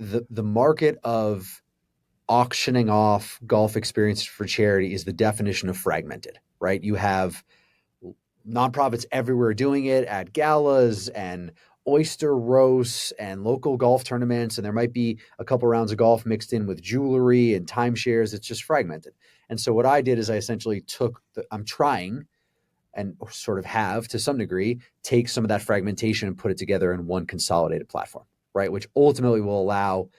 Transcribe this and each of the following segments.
the market of auctioning off golf experiences for charity is the definition of fragmented, right? You have nonprofits everywhere doing it at galas and oyster roasts and local golf tournaments. And there might be a couple rounds of golf mixed in with jewelry and timeshares. It's just fragmented. And so what I did is I essentially I'm trying and sort of have to some degree, take some of that fragmentation and put it together in one consolidated platform, right? Which ultimately will allow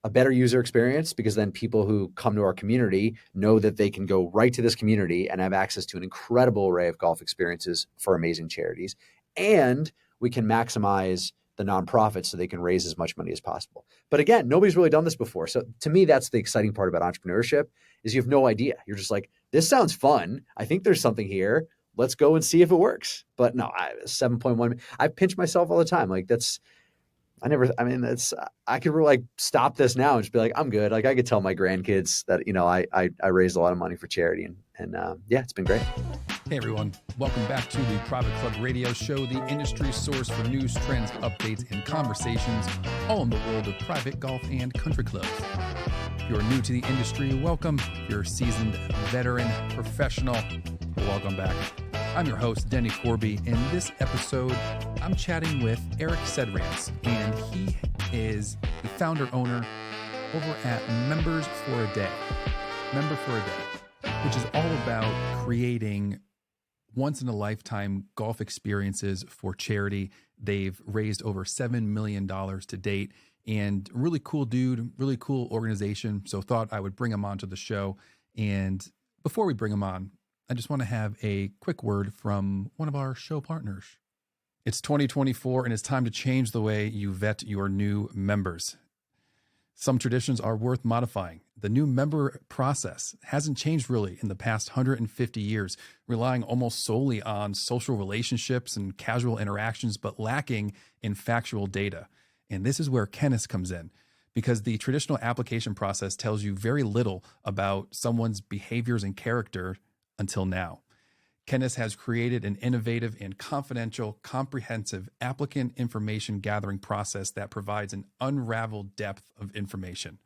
a better user experience, because then people who come to our community know that they can go right to this community and have access to an incredible array of golf experiences for amazing charities. And we can maximize the nonprofits so they can raise as much money as possible. But again, nobody's really done this before. So to me, that's the exciting part about entrepreneurship, is you have no idea. You're just like, this sounds fun. I think there's something here. Let's go and see if it works. But no, 7.1, I pinch myself all the time. Like I could really stop this now and just be like, I'm good. Like I could tell my grandkids that, I raised a lot of money for charity and yeah, it's been great. Hey everyone, welcome back to the Private Club Radio Show, the industry source for news, trends, updates, and conversations, all in the world of private golf and country clubs. If you're new to the industry, welcome. If you're a seasoned veteran professional, welcome back. I'm your host, Denny Corby. In this episode, I'm chatting with Eric Sedransk, and he is the founder-owner over at Members for a Day. Member for a Day, which is all about creating once-in-a-lifetime golf experiences for charity. They've raised over $7 million to date, and really cool dude, really cool organization. So thought I would bring him onto the show. And before we bring him on, I just want to have a quick word from one of our show partners. It's 2024, and it's time to change the way you vet your new members. Some traditions are worth modifying. The new member process hasn't changed really in the past 150 years, relying almost solely on social relationships and casual interactions, but lacking in factual data. And this is where Kennis comes in, because the traditional application process tells you very little about someone's behaviors and character until now. Kennis has created an innovative and confidential, comprehensive applicant information gathering process that provides an unrivaled depth of information.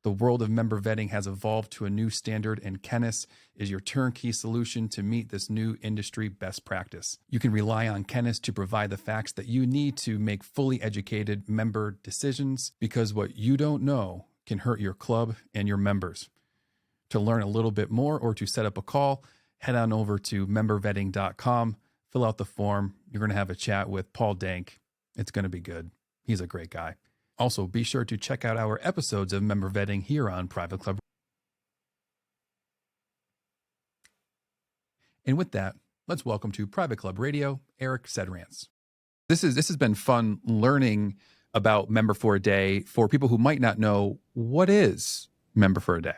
The world of member vetting has evolved to a new standard, and Kennis is your turnkey solution to meet this new industry best practice. You can rely on Kennis to provide the facts that you need to make fully educated member decisions, because what you don't know can hurt your club and your members. To learn a little bit more or to set up a call, head on over to membervetting.com, fill out the form. You're going to have a chat with Paul Dank. It's going to be good. He's a great guy. Also, be sure to check out our episodes of Member Vetting here on Private Club. And with that, let's welcome to Private Club Radio, Eric Sedransk. This has been fun learning about Member for a Day for people who might not know, what is Member for a Day?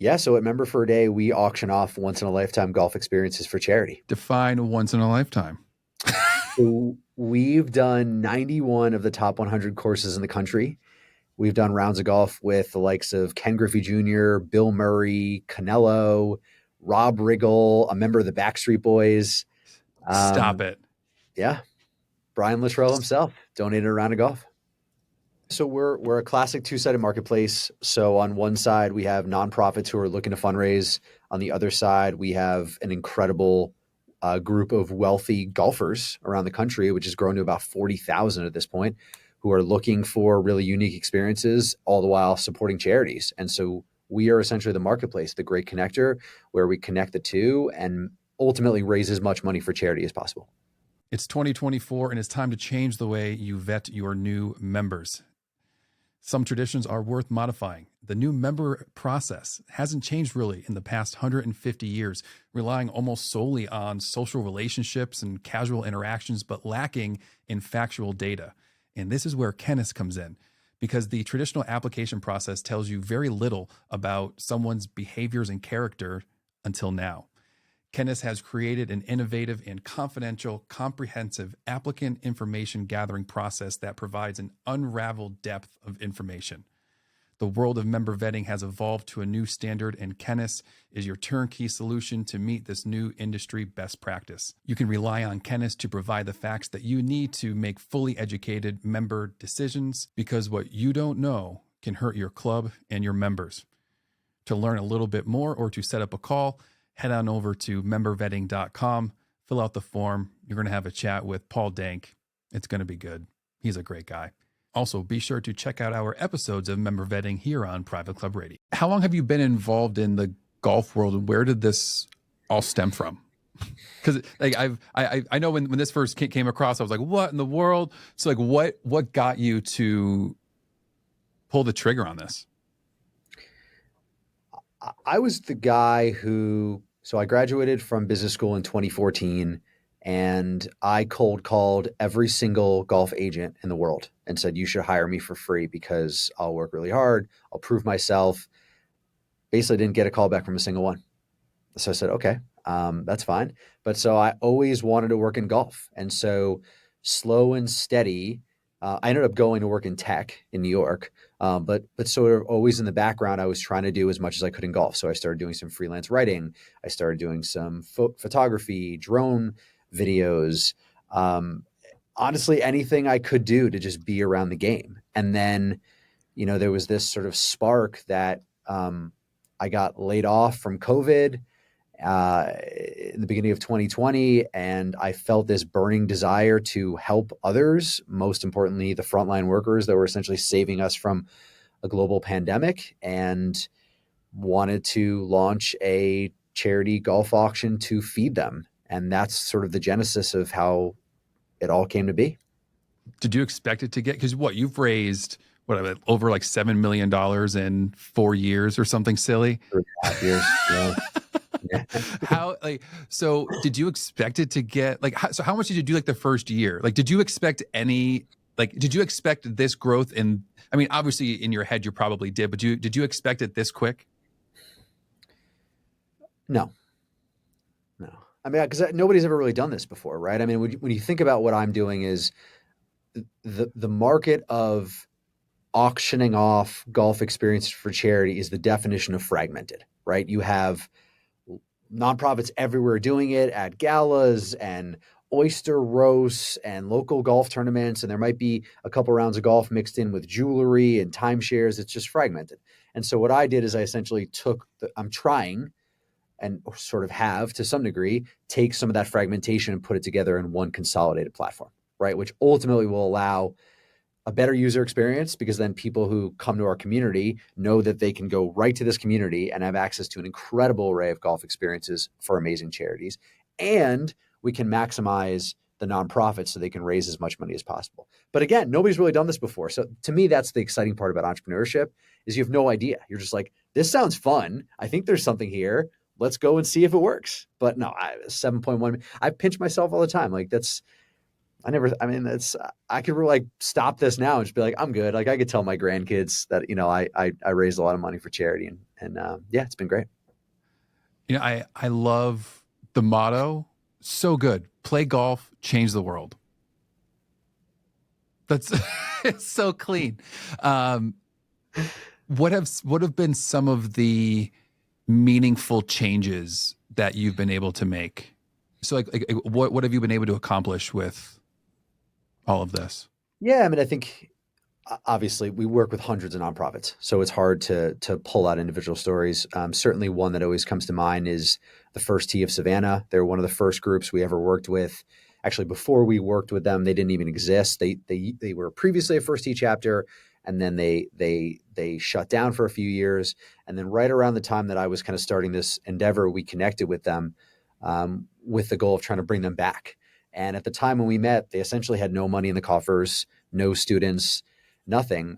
Yeah, so at Member for a Day, we auction off once-in-a-lifetime golf experiences for charity. Define once in a lifetime. So we've done 91 of the top 100 courses in the country. We've done rounds of golf with the likes of Ken Griffey Jr., Bill Murray, Canelo, Rob Riggle, a member of the Backstreet Boys. Stop it. Yeah. Brian Littrell himself donated a round of golf. So we're a classic two-sided marketplace. So on one side, we have nonprofits who are looking to fundraise. On the other side, we have an incredible group of wealthy golfers around the country, which has grown to about 40,000 at this point, who are looking for really unique experiences, all the while supporting charities. And so we are essentially the marketplace, the great connector, where we connect the two and ultimately raise as much money for charity as possible. It's 2024, and it's time to change the way you vet your new members. Some traditions are worth modifying. The new member process hasn't changed really in the past 150 years, relying almost solely on social relationships and casual interactions, but lacking in factual data. And this is where Kennis comes in, because the traditional application process tells you very little about someone's behaviors and character until now. Kennis has created an innovative and confidential, comprehensive applicant information gathering process that provides an unrivaled depth of information. The world of member vetting has evolved to a new standard, and Kennis is your turnkey solution to meet this new industry best practice. You can rely on Kennis to provide the facts that you need to make fully educated member decisions, because what you don't know can hurt your club and your members. To learn a little bit more or to set up a call, head on over to membervetting.com, fill out the form. You're going to have a chat with Paul Dank. It's going to be good. He's a great guy. Also, be sure to check out our episodes of Member Vetting here on Private Club Radio. How long have you been involved in the golf world, and where did this all stem from? Because like I know when this first came across, I was like, what in the world? So like what got you to pull the trigger on this? I was the guy so I graduated from business school in 2014, and I cold called every single golf agent in the world and said, you should hire me for free because I'll work really hard. I'll prove myself. Basically didn't get a call back from a single one. So I said, okay, that's fine. But so I always wanted to work in golf. And so slow and steady, I ended up going to work in tech in New York. But sort of always in the background, I was trying to do as much as I could in golf. So I started doing some freelance writing. I started doing some photography, drone videos, honestly, anything I could do to just be around the game. And then, there was this sort of spark that I got laid off from COVID in the beginning of 2020, and I felt this burning desire to help others, most importantly, the frontline workers that were essentially saving us from a global pandemic, and wanted to launch a charity golf auction to feed them. And that's sort of the genesis of how it all came to be. Did you expect it to get, because you've raised over like $7 million in 4 years or something silly? 3.5 years. Yeah. How so did you expect it to get so how much did you do the first year? Did you expect did you expect this growth obviously in your head you probably did, but did you expect it this quick? No. Because nobody's ever really done this before, right? When you think about what I'm doing is the market of auctioning off golf experiences for charity is the definition of fragmented, right? You have nonprofits everywhere doing it at galas and oyster roasts and local golf tournaments. And there might be a couple rounds of golf mixed in with jewelry and timeshares. It's just fragmented. And so what I did is I essentially I'm trying and sort of have to some degree, take some of that fragmentation and put it together in one consolidated platform, right? Which ultimately will allow a better user experience, because then people who come to our community know that they can go right to this community and have access to an incredible array of golf experiences for amazing charities. And we can maximize the nonprofits so they can raise as much money as possible. But again, nobody's really done this before. So to me, that's the exciting part about entrepreneurship, is you have no idea. You're just like, this sounds fun. I think there's something here. Let's go and see if it works. But no, 7.1, I pinch myself all the time. I could stop this now and just be like, I'm good. I could tell my grandkids that, I raised a lot of money for charity, and yeah, it's been great. I love the motto. So good. Play golf, change the world. That's it's so clean. What have been some of the meaningful changes that you've been able to make? So what have you been able to accomplish with all of this? Yeah, I think obviously we work with hundreds of nonprofits, so it's hard to pull out individual stories. Certainly one that always comes to mind is the First Tee of Savannah. They're one of the first groups we ever worked with. Actually, before we worked with them, they didn't even exist. They were previously a First Tee chapter, and then they shut down for a few years. And then right around the time that I was kind of starting this endeavor, we connected with them with the goal of trying to bring them back. And at the time when we met, they essentially had no money in the coffers, no students, nothing.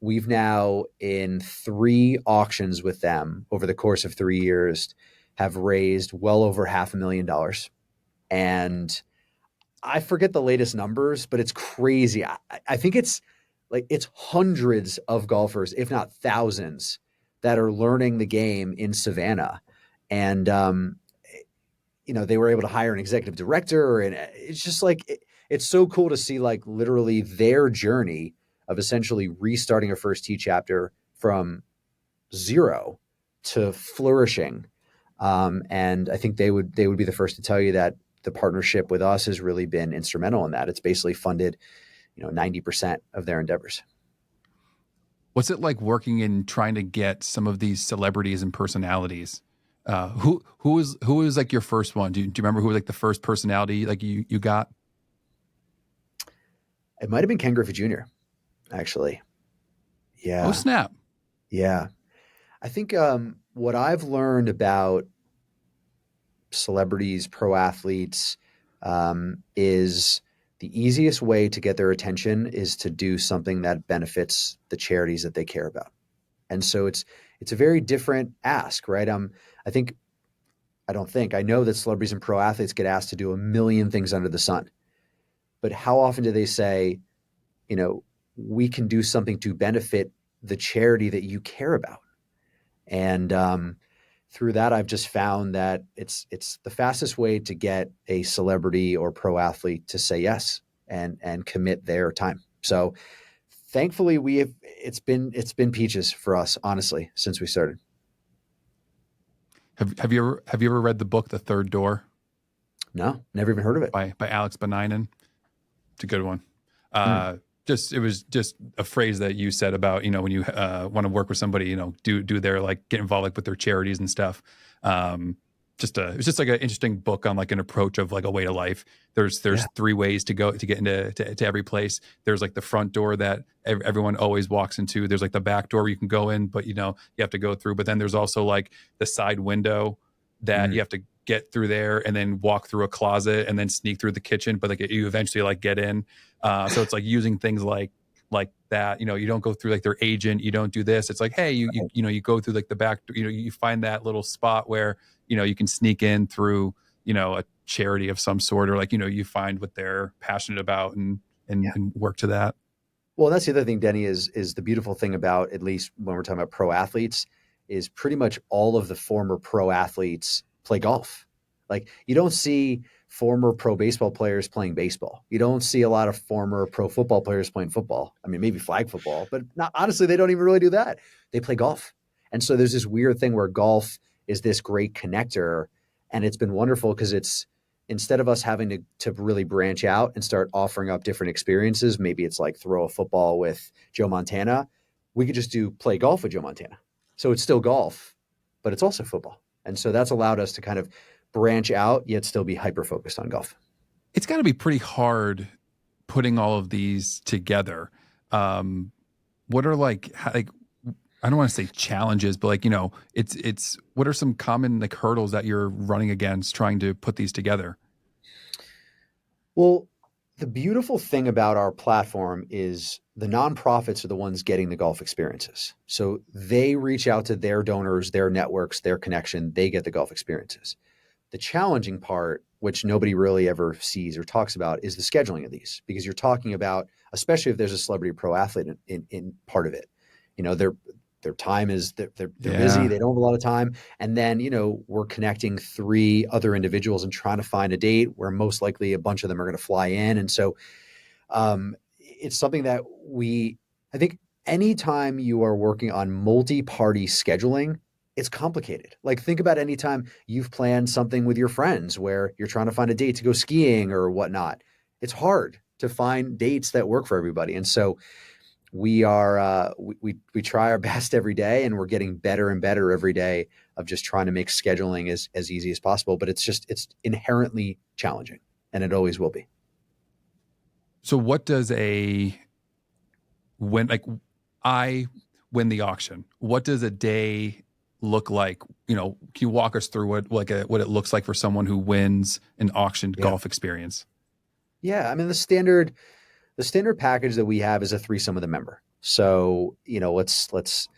We've now, in 3 auctions with them over the course of 3 years, have raised well over $500,000. And I forget the latest numbers, but it's crazy. I think it's hundreds of golfers, if not thousands, that are learning the game in Savannah. And, they were able to hire an executive director, and it's just it's so cool to see literally their journey of essentially restarting a First Tee chapter, from zero to flourishing. And I think they would be the first to tell you that the partnership with us has really been instrumental in that. It's basically funded, 90% of their endeavors. What's it like working in trying to get some of these celebrities and personalities? Who was like your first one? Do you remember who was like the first personality like you got? It might have been Ken Griffey Jr. actually. Oh Yeah. snap! Yeah. I think what I've learned about celebrities, pro athletes, is the easiest way to get their attention is to do something that benefits the charities that they care about. And so it's a very different ask, right? I know that celebrities and pro athletes get asked to do a million things under the sun, but how often do they say, we can do something to benefit the charity that you care about? And through that, I've just found that it's the fastest way to get a celebrity or pro athlete to say yes and commit their time. So thankfully, it's been peaches for us, honestly, since we started. Have you ever read the book The Third Door No, never even heard of it. by Alex Banainen? It's a good one. Hmm. It was just a phrase that you said about, when you want to work with somebody, do their like get involved like with their charities and stuff. It was just like an interesting book on like an approach of like a way to life. There's Yeah. three ways to get into to every place. There's like the front door that everyone always walks into. There's like the back door where you can go in, but you have to go through. But then there's also like the side window that Hmm. you have to get through there and then walk through a closet and then sneak through the kitchen, but like you eventually like get in. So it's like using things like that. You don't go through like their agent. You don't do this. It's like, hey, you go through like the back. You find that little spot where you can sneak in through a charity of some sort, or like you find what they're passionate about and work to that. Well, that's the other thing, Denny, is the beautiful thing about, at least when we're talking about pro athletes, is pretty much all of the former pro athletes play golf. Like you don't see former pro baseball players playing baseball. You don't see a lot of former pro football players playing football. I mean, maybe flag football, but not honestly, they don't even really do that. They play golf. And so there's this weird thing where golf is this great connector. And it's been wonderful because it's instead of us having to really branch out and start offering up different experiences, maybe it's like throw a football with Joe Montana, we could just do play golf with Joe Montana. So it's still golf, but it's also football. And so that's allowed us to kind of branch out, yet still be hyper focused on golf. It's got to be pretty hard putting all of these together. What are like I don't want to say challenges, but like it's what are some common like hurdles that you're running against trying to put these together? Well, the beautiful thing about our platform is the nonprofits are the ones getting the golf experiences. So they reach out to their donors, their networks, their connection, they get the golf experiences. The challenging part, which nobody really ever sees or talks about, is the scheduling of these, because you're talking about, especially if there's a celebrity pro athlete in part of it, their time is they're busy, Yeah. they don't have a lot of time, and then we're connecting three other individuals and trying to find a date where most likely a bunch of them are going to fly in, and so it's something that I think anytime you are working on multi-party scheduling, it's complicated. Like think about any time you've planned something with your friends where you're trying to find a date to go skiing or whatnot. It's hard to find dates that work for everybody. And so we try our best every day, and we're getting better and better every day of just trying to make scheduling as easy as possible. But it's inherently challenging, and it always will be. So what does when like I win the auction, what does a day look like? Can you walk us through what it looks like for someone who wins an auction Yeah. golf experience? Yeah. I mean, the standard package that we have is a threesome with a member. So, let's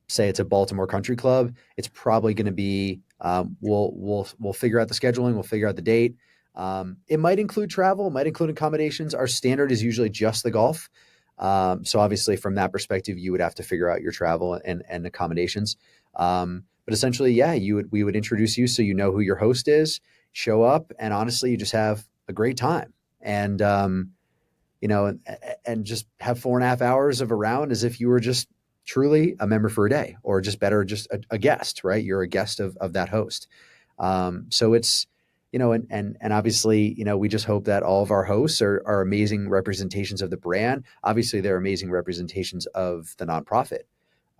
say it's a Baltimore Country Club. It's probably going to be we'll figure out the scheduling, we'll figure out the date. It might include travel, it might include accommodations. Our standard is usually just the golf. So obviously, from that perspective, you would have to figure out your travel and accommodations. But essentially, yeah, we would introduce you so you know who your host is, show up, and honestly, you just have a great time. And and just have 4.5 hours of a round as if you were just truly a member for a day, or just better, just a guest, right? You're a guest of that host. So it's, and obviously, we just hope that all of our hosts are amazing representations of the brand. Obviously, they're amazing representations of the nonprofit.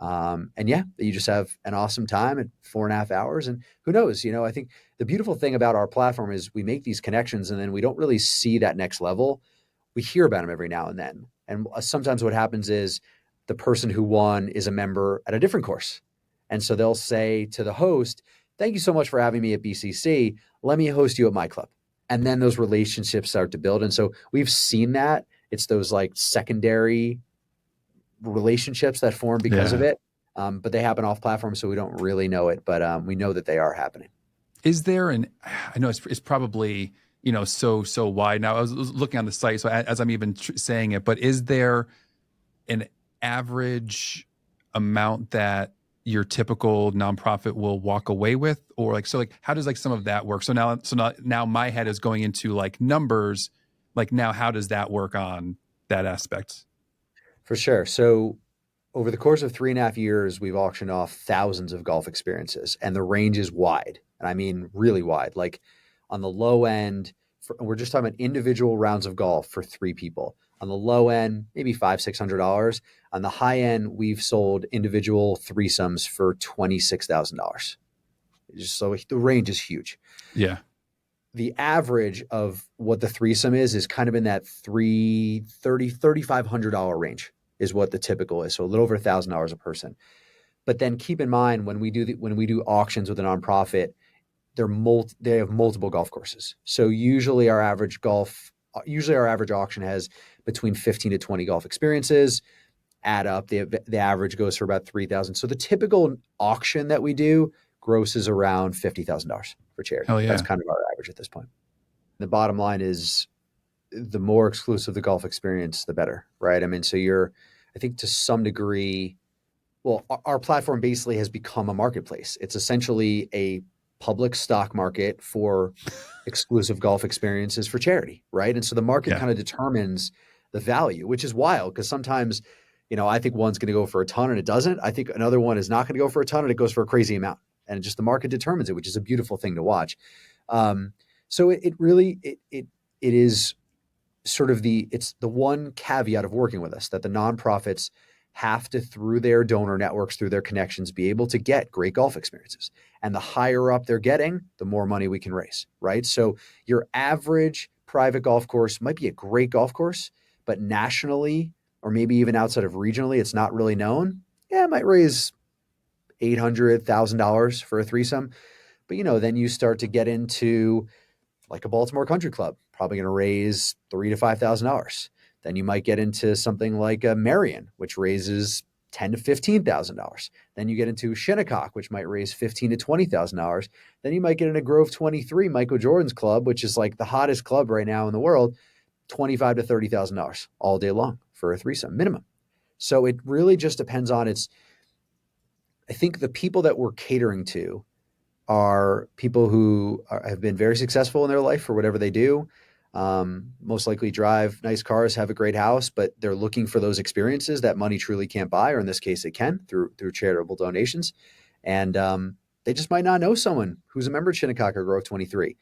And yeah, you just have an awesome time at 4.5 hours. And who knows, I think the beautiful thing about our platform is we make these connections and then we don't really see that next level. We hear about them every now and then. And sometimes what happens is the person who won is a member at a different course. And so they'll say to the host, thank you so much for having me at BCC. Let me host you at my club. And then those relationships start to build. And so we've seen that. It's those like secondary relationships that form because of it. But they happen off platform, so we don't really know it, but we know that they are happening. Is there I know it's probably, so wide. Now I was looking on the site, so as I'm even saying it, but is there an average amount that your typical nonprofit will walk away with? Or how does some of that work? So now my head is going into numbers, now how does that work on that aspect? For sure. So over the course of 3.5 years, we've auctioned off thousands of golf experiences, and the range is wide. And I mean, really wide. Like on the low end, we're just talking about individual rounds of golf for 3 people. On the low end, maybe $500-$600. On the high end, we've sold individual threesomes for $26,000. So the range is huge. Yeah. The average of what the threesome is kind of in that $3,500 range is what the typical is. So a little over $1,000 a person. But then keep in mind when we do auctions with a nonprofit, they have multiple golf courses. So usually our average auction has between 15 to 20 golf experiences. Add up, the average goes for about $3,000. So the typical auction that we do grosses around $50,000 for charity. Hell yeah. That's kind of our average at this point. The bottom line is the more exclusive the golf experience, the better, right? I mean, so I think to some degree, well, our platform basically has become a marketplace. It's essentially a public stock market for exclusive golf experiences for charity, right? And so the market kind of determines the value, which is wild because sometimes, I think one's going to go for a ton and it doesn't. I think another one is not going to go for a ton and it goes for a crazy amount. And just the market determines it, which is a beautiful thing to watch. So it really is sort of it's the one caveat of working with us, that the nonprofits have to, through their donor networks, through their connections, be able to get great golf experiences. And the higher up they're getting, the more money we can raise, right? So your average private golf course might be a great golf course, but nationally, or maybe even outside of regionally, it's not really known. Yeah, it might raise $800,000 for a threesome. But, then you start to get into like a Baltimore Country Club, probably going to raise $3,000 to $5,000. Then you might get into something like a Marion, which raises $10,000 to $15,000. Then you get into Shinnecock, which might raise $15,000 to $20,000. Then you might get into Grove 23, Michael Jordan's club, which is like the hottest club right now in the world, $25,000 to $30,000 all day long for a threesome minimum. So it really just depends on I think the people that we're catering to are people who have been very successful in their life for whatever they do. Most likely drive nice cars, have a great house, but they're looking for those experiences that money truly can't buy, or in this case, it can through charitable donations. And they just might not know someone who's a member of Shinnecock or Grove 23.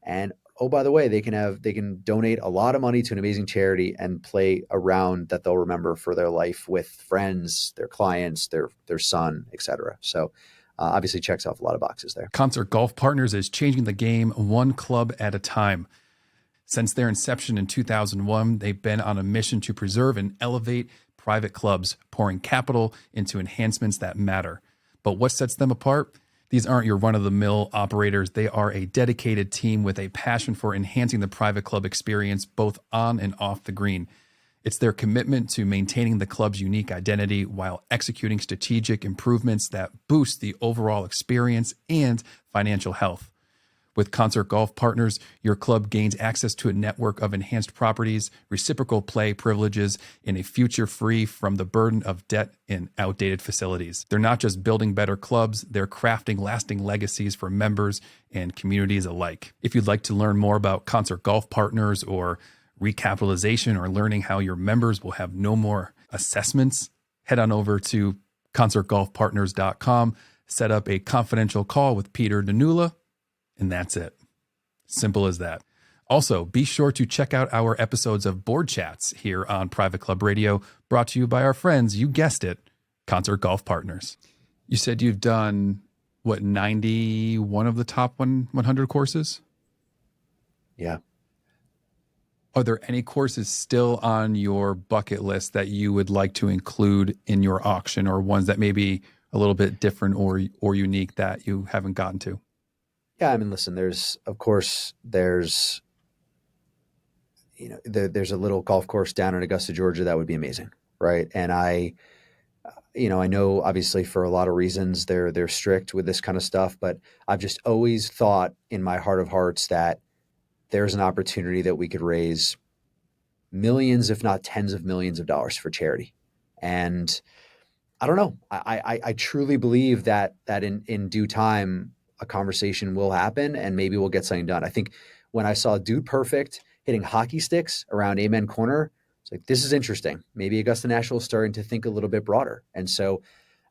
And oh, by the way, they can donate a lot of money to an amazing charity and play a round that they'll remember for their life with friends, their clients, their son, etc. So obviously checks off a lot of boxes there. Concert Golf Partners is changing the game one club at a time. Since their inception in 2001, they've been on a mission to preserve and elevate private clubs, pouring capital into enhancements that matter. But what sets them apart? These aren't your run-of-the-mill operators. They are a dedicated team with a passion for enhancing the private club experience, both on and off the green. It's their commitment to maintaining the club's unique identity while executing strategic improvements that boost the overall experience and financial health. With Concert Golf Partners, your club gains access to a network of enhanced properties, reciprocal play privileges, and a future free from the burden of debt and outdated facilities. They're not just building better clubs, they're crafting lasting legacies for members and communities alike. If you'd like to learn more about Concert Golf Partners or recapitalization or learning how your members will have no more assessments, head on over to concertgolfpartners.com, set up a confidential call with Peter Danula, and that's it. Simple as that. Also, be sure to check out our episodes of Board Chats here on Private Club Radio, brought to you by our friends, you guessed it, Concert Golf Partners. You said you've done, 91 of the top 100 courses? Yeah. Are there any courses still on your bucket list that you would like to include in your auction, or ones that may be a little bit different or unique that you haven't gotten to? Yeah. I mean, listen, there's there's a little golf course down in Augusta, Georgia that would be amazing. Right. And I know obviously for a lot of reasons they're strict with this kind of stuff, but I've just always thought in my heart of hearts that there's an opportunity that we could raise millions, if not tens of millions of dollars for charity. And I don't know. I truly believe that in due time, a conversation will happen and maybe we'll get something done. I think when I saw Dude Perfect hitting hockey sticks around Amen Corner, it's like, this is interesting. Maybe Augusta National is starting to think a little bit broader. And so,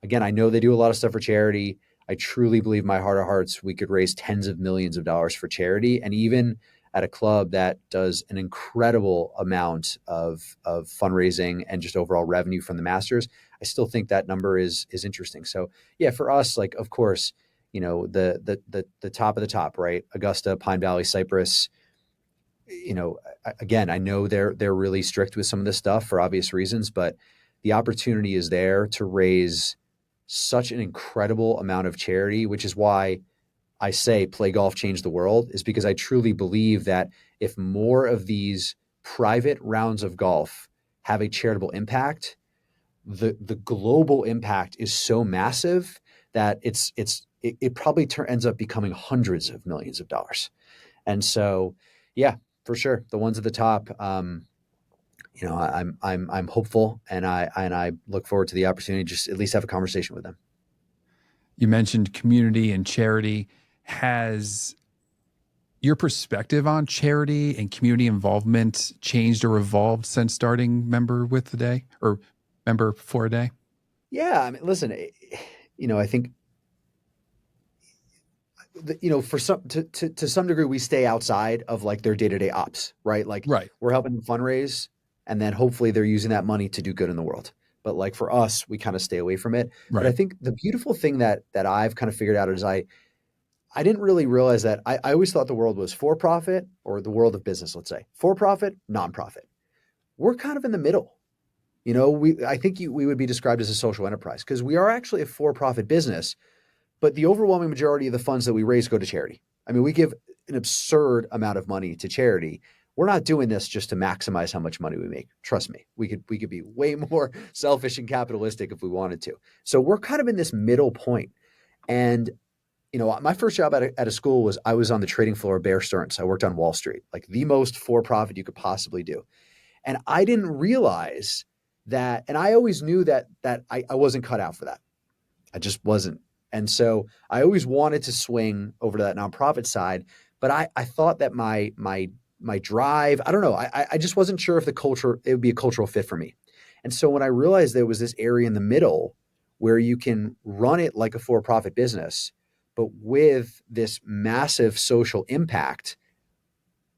again, I know they do a lot of stuff for charity. I truly believe in my heart of hearts we could raise tens of millions of dollars for charity. And even at a club that does an incredible amount of fundraising and just overall revenue from the Masters, I still think that number is interesting. So yeah, for us, like, of course, the top of the top, right? Augusta, Pine Valley, Cypress. Again, I know they're really strict with some of this stuff for obvious reasons, but the opportunity is there to raise such an incredible amount of charity, which is why I say play golf, change the world, is because I truly believe that if more of these private rounds of golf have a charitable impact, the global impact is so massive that it probably ends up becoming hundreds of millions of dollars. And so, yeah, for sure, the ones at the top, I'm hopeful, and I look forward to the opportunity to just at least have a conversation with them. You mentioned community and charity. Has your perspective on charity and community involvement changed or evolved since starting Member with a Day or Member for a Day? Yeah, I mean, listen, I think for some to some degree, we stay outside of like their day-to-day ops, right? Like, right. We're helping them fundraise, and then hopefully they're using that money to do good in the world. But like for us, we kind of stay away from it. Right. But I think the beautiful thing that I've kind of figured out is I didn't really realize that I always thought the world was for profit, or the world of business, let's say for profit, nonprofit. We're kind of in the middle. I think we would be described as a social enterprise because we are actually a for-profit business, but the overwhelming majority of the funds that we raise go to charity. I mean, we give an absurd amount of money to charity. We're not doing this just to maximize how much money we make. Trust me, we could be way more selfish and capitalistic if we wanted to. So we're kind of in this middle point. And my first job at a school was I was on the trading floor of Bear Stearns. I worked on Wall Street, like the most for-profit you could possibly do. And I didn't realize that, and I always knew that I wasn't cut out for that. I just wasn't. And so I always wanted to swing over to that nonprofit side, but I thought that my drive, I don't know, I just wasn't sure if it would be a cultural fit for me. And so when I realized there was this area in the middle where you can run it like a for-profit business, but with this massive social impact,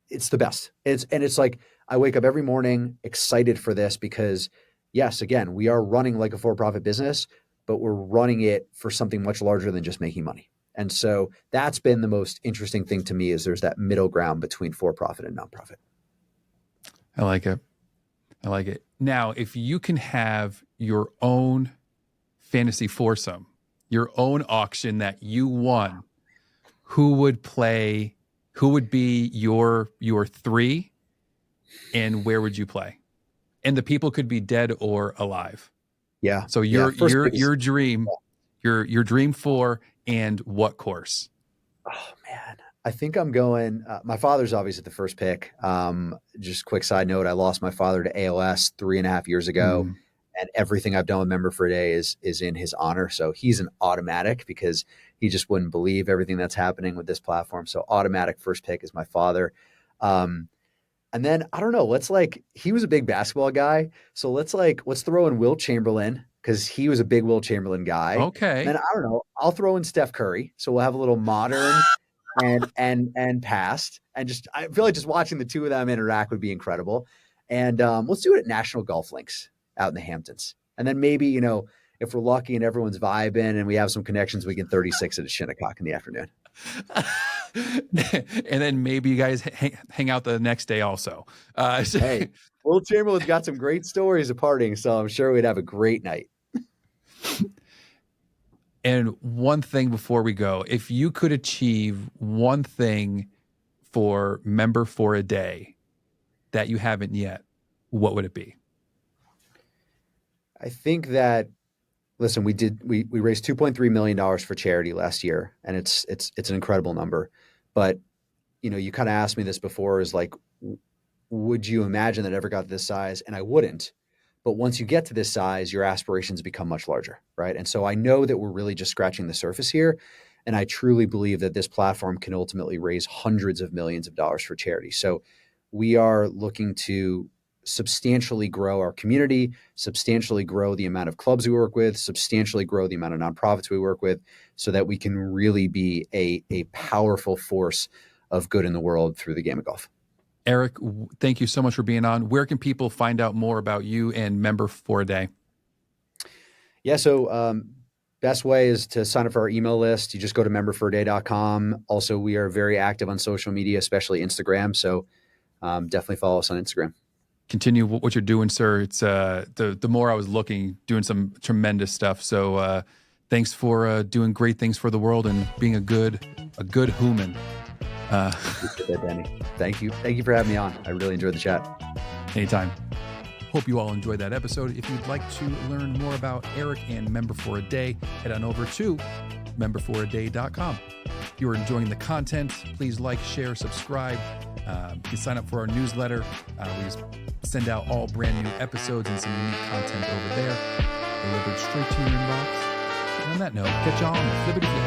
it's the best. It's like I wake up every morning excited for this because, yes, again, we are running like a for-profit business, but we're running it for something much larger than just making money. And so that's been the most interesting thing to me, is there's that middle ground between for-profit and nonprofit. I like it. Now, if you can have your own fantasy foursome, your own auction that you won, who would be your three, and where would you play? And the people could be dead or alive. Yeah. So your dream, your dream four, and what course? Oh man, I think I'm going. My father's obviously the first pick. Just quick side note: I lost my father to ALS 3.5 years ago, and everything I've done with Member for a Day is in his honor. So he's an automatic because he just wouldn't believe everything that's happening with this platform. So automatic first pick is my father. And then I don't know. He was a big basketball guy. So let's throw in Wilt Chamberlain, because he was a big Will Chamberlain guy. Okay. And then I don't know, I'll throw in Steph Curry, so we'll have a little modern and past, and just I feel like just watching the two of them interact would be incredible. And let's do it at National Golf Links out in the Hamptons, and then maybe if we're lucky and everyone's vibing and we have some connections, we can 36 at a Shinnecock in the afternoon. And then maybe you guys hang out the next day also. Hey, Will Chamberlain's got some great stories of partying, so I'm sure we'd have a great night. And one thing before we go, if you could achieve one thing for Member for a Day that you haven't yet, what would it be? I think that, listen, we raised $2.3 million for charity last year, and it's an incredible number. But you kind of asked me this before, is like, would you imagine that it ever got to this size? And I wouldn't. But once you get to this size, your aspirations become much larger, right? And so I know that we're really just scratching the surface here. And I truly believe that this platform can ultimately raise hundreds of millions of dollars for charity. So we are looking to substantially grow our community, substantially grow the amount of clubs we work with, substantially grow the amount of nonprofits we work with, so that we can really be a powerful force of good in the world through the game of golf. Eric, thank you so much for being on. Where can people find out more about you and Member for a Day? Yeah, so best way is to sign up for our email list. You just go to memberforaday.com. Also, we are very active on social media, especially Instagram. So definitely follow us on Instagram. Continue what you're doing, sir. It's the more I was looking, doing some tremendous stuff. So thanks for doing great things for the world and being a good human. Danny. Thank you for having me on. I really enjoyed the chat. Anytime. Hope you all enjoyed that episode. If you'd like to learn more about Eric and Member for a Day, head on over to memberforaday.com. If you're enjoying the content, please like, share, subscribe. You can sign up for our newsletter. We send out all brand new episodes and some unique content over there, delivered straight to your inbox. And on that note, catch y'all on the flippity flip.